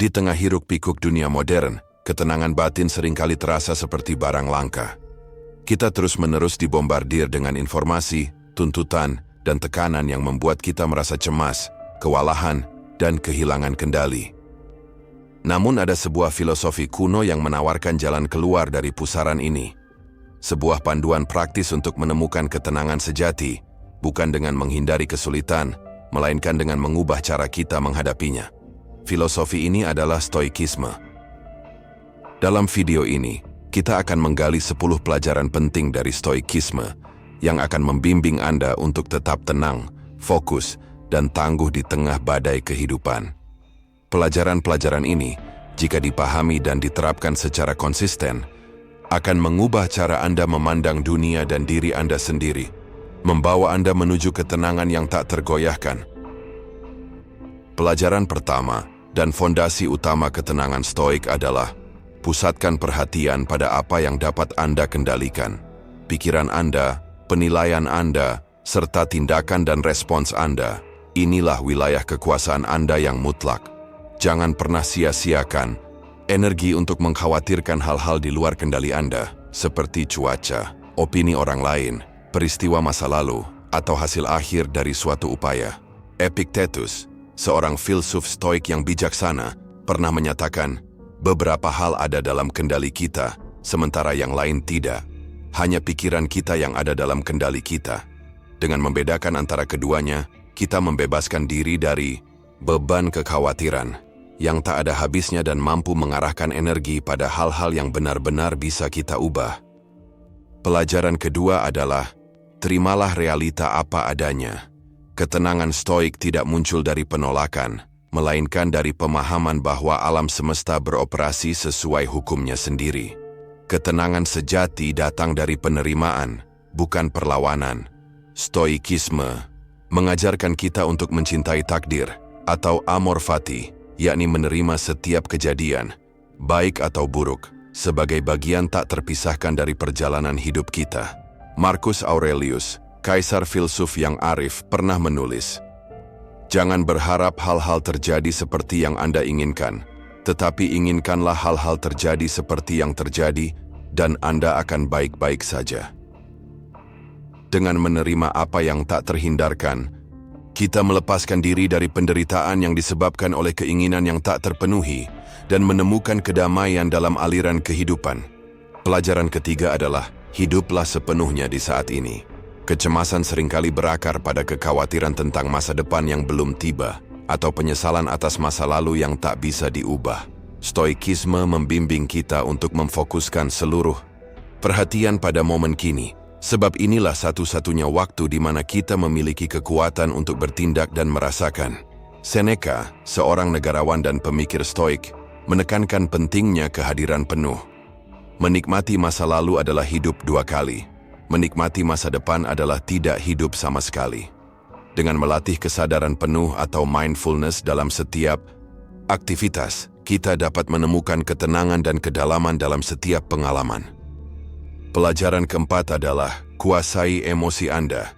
Di tengah hiruk-pikuk dunia modern, ketenangan batin seringkali terasa seperti barang langka. Kita terus-menerus dibombardir dengan informasi, tuntutan, dan tekanan yang membuat kita merasa cemas, kewalahan, dan kehilangan kendali. Namun ada sebuah filosofi kuno yang menawarkan jalan keluar dari pusaran ini. Sebuah panduan praktis untuk menemukan ketenangan sejati, bukan dengan menghindari kesulitan, melainkan dengan mengubah cara kita menghadapinya. Filosofi ini adalah Stoikisme. Dalam video ini, kita akan menggali 10 pelajaran penting dari Stoikisme yang akan membimbing Anda untuk tetap tenang, fokus, dan tangguh di tengah badai kehidupan. Pelajaran-pelajaran ini, jika dipahami dan diterapkan secara konsisten, akan mengubah cara Anda memandang dunia dan diri Anda sendiri, membawa Anda menuju ketenangan yang tak tergoyahkan. Pelajaran pertama dan fondasi utama ketenangan Stoik adalah pusatkan perhatian pada apa yang dapat Anda kendalikan. Pikiran Anda, penilaian Anda, serta tindakan dan respons Anda. Inilah wilayah kekuasaan Anda yang mutlak. Jangan pernah sia-siakan energi untuk mengkhawatirkan hal-hal di luar kendali Anda, seperti cuaca, opini orang lain, peristiwa masa lalu, atau hasil akhir dari suatu upaya. Epictetus, seorang filsuf Stoik yang bijaksana, pernah menyatakan, beberapa hal ada dalam kendali kita, sementara yang lain tidak. Hanya pikiran kita yang ada dalam kendali kita. Dengan membedakan antara keduanya, kita membebaskan diri dari beban kekhawatiran yang tak ada habisnya dan mampu mengarahkan energi pada hal-hal yang benar-benar bisa kita ubah. Pelajaran kedua adalah, terimalah realita apa adanya. Ketenangan Stoik tidak muncul dari penolakan, melainkan dari pemahaman bahwa alam semesta beroperasi sesuai hukumnya sendiri. Ketenangan sejati datang dari penerimaan, bukan perlawanan. Stoikisme mengajarkan kita untuk mencintai takdir, atau amor fati, yakni menerima setiap kejadian, baik atau buruk, sebagai bagian tak terpisahkan dari perjalanan hidup kita. Marcus Aurelius, kaisar filsuf yang arif, pernah menulis, "Jangan berharap hal-hal terjadi seperti yang Anda inginkan, tetapi inginkanlah hal-hal terjadi seperti yang terjadi, dan Anda akan baik-baik saja." Dengan menerima apa yang tak terhindarkan, kita melepaskan diri dari penderitaan yang disebabkan oleh keinginan yang tak terpenuhi dan menemukan kedamaian dalam aliran kehidupan. Pelajaran ketiga adalah, hiduplah sepenuhnya di saat ini. Kecemasan seringkali berakar pada kekhawatiran tentang masa depan yang belum tiba, atau penyesalan atas masa lalu yang tak bisa diubah. Stoikisme membimbing kita untuk memfokuskan seluruh perhatian pada momen kini, sebab inilah satu-satunya waktu di mana kita memiliki kekuatan untuk bertindak dan merasakan. Seneca, seorang negarawan dan pemikir Stoik, menekankan pentingnya kehadiran penuh. Menikmati masa lalu adalah hidup 2 kali. Menikmati masa depan adalah tidak hidup sama sekali. Dengan melatih kesadaran penuh atau mindfulness dalam setiap aktivitas, kita dapat menemukan ketenangan dan kedalaman dalam setiap pengalaman. Pelajaran keempat adalah, kuasai emosi Anda.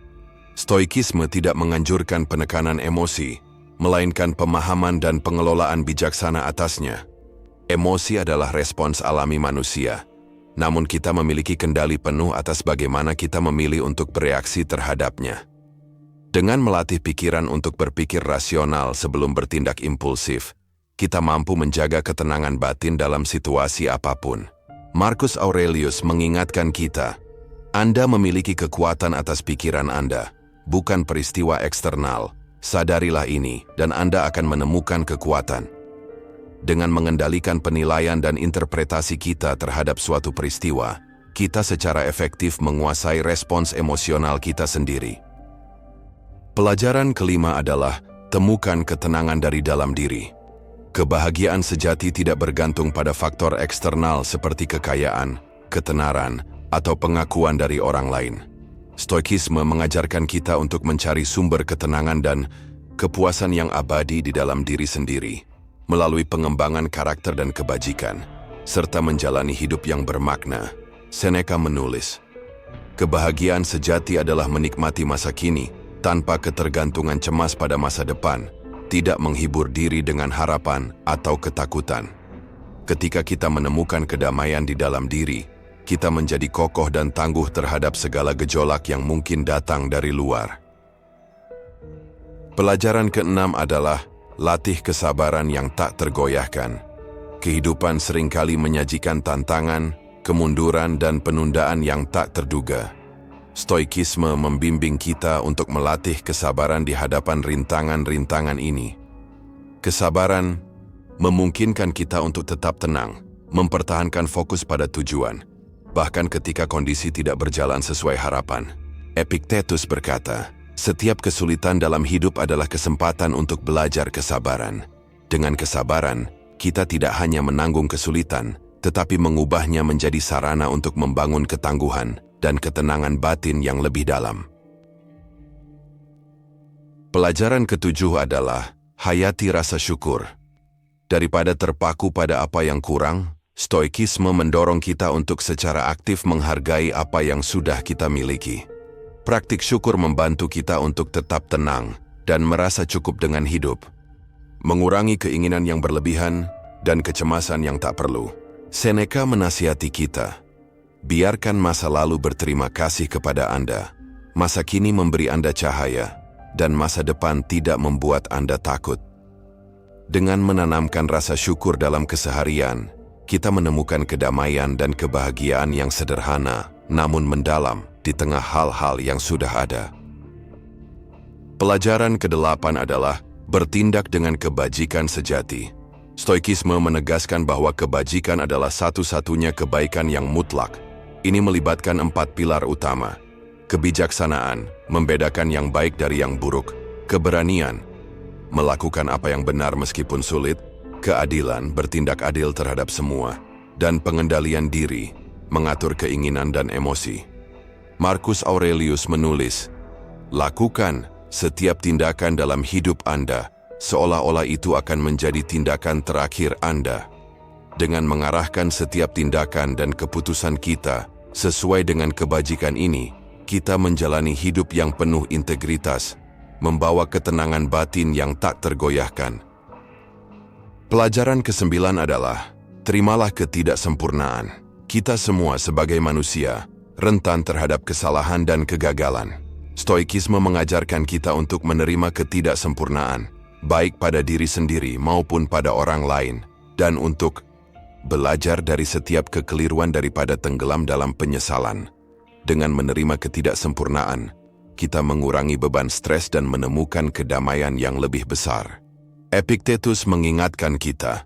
Stoikisme tidak menganjurkan penekanan emosi, melainkan pemahaman dan pengelolaan bijaksana atasnya. Emosi adalah respons alami manusia, namun kita memiliki kendali penuh atas bagaimana kita memilih untuk bereaksi terhadapnya. Dengan melatih pikiran untuk berpikir rasional sebelum bertindak impulsif, kita mampu menjaga ketenangan batin dalam situasi apapun. Marcus Aurelius mengingatkan kita, Anda memiliki kekuatan atas pikiran Anda, bukan peristiwa eksternal. Sadarilah ini, dan Anda akan menemukan kekuatan. Dengan mengendalikan penilaian dan interpretasi kita terhadap suatu peristiwa, kita secara efektif menguasai respons emosional kita sendiri. Pelajaran kelima adalah, temukan ketenangan dari dalam diri. Kebahagiaan sejati tidak bergantung pada faktor eksternal seperti kekayaan, ketenaran, atau pengakuan dari orang lain. Stoikisme mengajarkan kita untuk mencari sumber ketenangan dan kepuasan yang abadi di dalam diri sendiri, melalui pengembangan karakter dan kebajikan, serta menjalani hidup yang bermakna. Seneca menulis, "Kebahagiaan sejati adalah menikmati masa kini, tanpa ketergantungan cemas pada masa depan, tidak menghibur diri dengan harapan atau ketakutan. Ketika kita menemukan kedamaian di dalam diri, kita menjadi kokoh dan tangguh terhadap segala gejolak yang mungkin datang dari luar. Pelajaran keenam adalah latih kesabaran yang tak tergoyahkan. Kehidupan seringkali menyajikan tantangan, kemunduran, dan penundaan yang tak terduga. Stoikisme membimbing kita untuk melatih kesabaran di hadapan rintangan-rintangan ini. Kesabaran memungkinkan kita untuk tetap tenang, mempertahankan fokus pada tujuan, bahkan ketika kondisi tidak berjalan sesuai harapan. Epictetus berkata, setiap kesulitan dalam hidup adalah kesempatan untuk belajar kesabaran. Dengan kesabaran, kita tidak hanya menanggung kesulitan, tetapi mengubahnya menjadi sarana untuk membangun ketangguhan dan ketenangan batin yang lebih dalam. Pelajaran ketujuh adalah hayati rasa syukur. Daripada terpaku pada apa yang kurang, Stoikisme mendorong kita untuk secara aktif menghargai apa yang sudah kita miliki. Praktik syukur membantu kita untuk tetap tenang dan merasa cukup dengan hidup, mengurangi keinginan yang berlebihan dan kecemasan yang tak perlu. Seneca menasihati kita, biarkan masa lalu berterima kasih kepada Anda. Masa kini memberi Anda cahaya, dan masa depan tidak membuat Anda takut. Dengan menanamkan rasa syukur dalam keseharian, kita menemukan kedamaian dan kebahagiaan yang sederhana, namun mendalam di tengah hal-hal yang sudah ada. Pelajaran ke-8 adalah bertindak dengan kebajikan sejati. Stoikisme menegaskan bahwa kebajikan adalah satu-satunya kebaikan yang mutlak. Ini melibatkan 4 pilar utama. Kebijaksanaan, membedakan yang baik dari yang buruk. Keberanian, melakukan apa yang benar meskipun sulit. Keadilan, bertindak adil terhadap semua. Dan pengendalian diri, mengatur keinginan dan emosi. Marcus Aurelius menulis, lakukan setiap tindakan dalam hidup Anda, seolah-olah itu akan menjadi tindakan terakhir Anda. Dengan mengarahkan setiap tindakan dan keputusan kita sesuai dengan kebajikan ini, kita menjalani hidup yang penuh integritas, membawa ketenangan batin yang tak tergoyahkan. Pelajaran ke-9 adalah, terimalah ketidaksempurnaan. Kita semua sebagai manusia rentan terhadap kesalahan dan kegagalan. Stoikisme mengajarkan kita untuk menerima ketidaksempurnaan, baik pada diri sendiri maupun pada orang lain, dan untuk belajar dari setiap kekeliruan daripada tenggelam dalam penyesalan. Dengan menerima ketidaksempurnaan, kita mengurangi beban stres dan menemukan kedamaian yang lebih besar. Epictetus mengingatkan kita,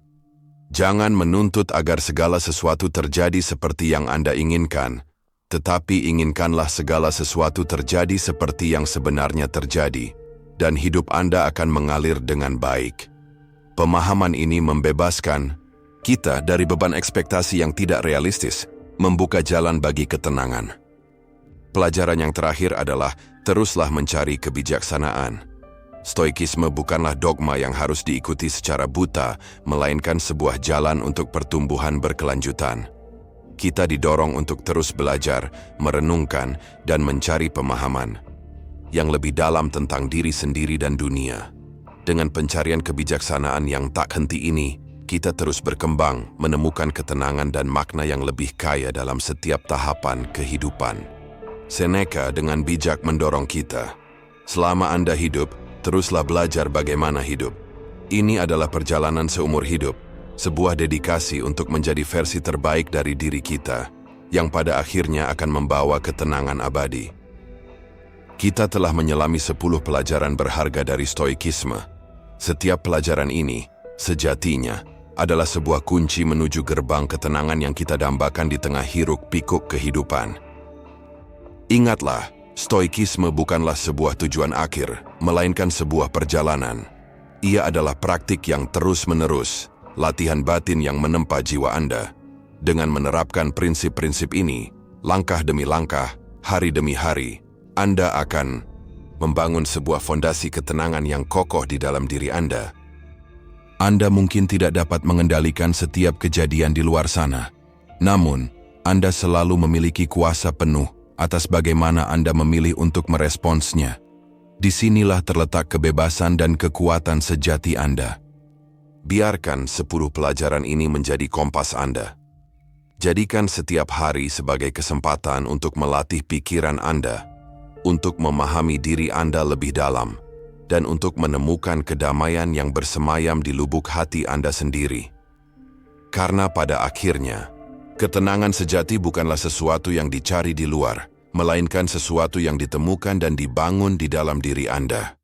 jangan menuntut agar segala sesuatu terjadi seperti yang Anda inginkan, tetapi inginkanlah segala sesuatu terjadi seperti yang sebenarnya terjadi, dan hidup Anda akan mengalir dengan baik. Pemahaman ini membebaskan kita dari beban ekspektasi yang tidak realistis, membuka jalan bagi ketenangan. Pelajaran yang terakhir adalah teruslah mencari kebijaksanaan. Stoikisme bukanlah dogma yang harus diikuti secara buta, melainkan sebuah jalan untuk pertumbuhan berkelanjutan. Kita didorong untuk terus belajar, merenungkan, dan mencari pemahaman yang lebih dalam tentang diri sendiri dan dunia. Dengan pencarian kebijaksanaan yang tak henti ini, kita terus berkembang, menemukan ketenangan dan makna yang lebih kaya dalam setiap tahapan kehidupan. Seneca dengan bijak mendorong kita, selama Anda hidup, teruslah belajar bagaimana hidup. Ini adalah perjalanan seumur hidup, sebuah dedikasi untuk menjadi versi terbaik dari diri kita, yang pada akhirnya akan membawa ketenangan abadi. Kita telah menyelami 10 pelajaran berharga dari Stoikisme. Setiap pelajaran ini, sejatinya, adalah sebuah kunci menuju gerbang ketenangan yang kita dambakan di tengah hiruk-pikuk kehidupan. Ingatlah, Stoikisme bukanlah sebuah tujuan akhir, melainkan sebuah perjalanan. Ia adalah praktik yang terus-menerus, latihan batin yang menempa jiwa Anda. Dengan menerapkan prinsip-prinsip ini, langkah demi langkah, hari demi hari, Anda akan membangun sebuah fondasi ketenangan yang kokoh di dalam diri Anda. Anda mungkin tidak dapat mengendalikan setiap kejadian di luar sana. Namun, Anda selalu memiliki kuasa penuh atas bagaimana Anda memilih untuk meresponsnya. Disinilah terletak kebebasan dan kekuatan sejati Anda. Biarkan 10 pelajaran ini menjadi kompas Anda. Jadikan setiap hari sebagai kesempatan untuk melatih pikiran Anda, untuk memahami diri Anda lebih dalam, dan untuk menemukan kedamaian yang bersemayam di lubuk hati Anda sendiri. Karena pada akhirnya, ketenangan sejati bukanlah sesuatu yang dicari di luar, melainkan sesuatu yang ditemukan dan dibangun di dalam diri Anda.